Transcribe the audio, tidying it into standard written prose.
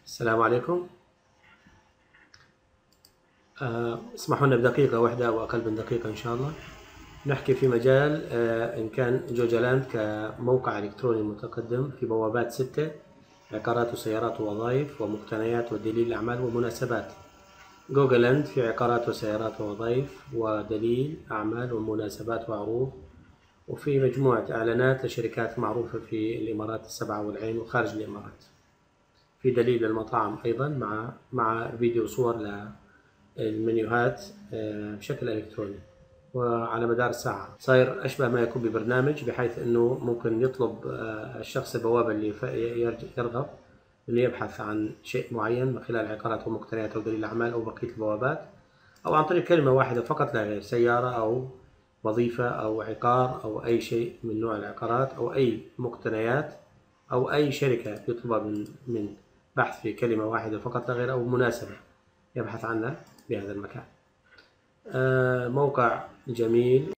السلام عليكم. اسمحوا لنا بدقيقة واحدة أو أقل من دقيقة إن شاء الله نحكي في مجال إن كان جوجلاند كموقع إلكتروني متقدم في بوابات 6: عقارات وسيارات ووظائف ومقتنيات ودليل أعمال ومناسبات. جوجلاند في عقارات وسيارات ووظائف ودليل أعمال ومناسبات وعروض، وفي مجموعة إعلانات لشركات معروفة في الإمارات السبعة والعين وخارج الإمارات. في دليل للمطاعم أيضا مع فيديو صور للمنيوهات بشكل إلكتروني وعلى مدار الساعة. صاير أشبه ما يكون ببرنامج، بحيث أنه ممكن يطلب الشخص البوابة اللي يرغب أنه يبحث عن شيء معين من خلال عقارات ومقتنيات أو دليل أعمال أو بقية البوابات، أو عن طريق كلمة واحدة فقط لا غير: سيارة أو وظيفة أو عقار أو أي شيء من نوع العقارات أو أي مقتنيات أو أي شركة يطلبها من بحث في كلمة واحدة فقط لا غير، أو مناسبة يبحث عنها بهذا المكان. موقع جميل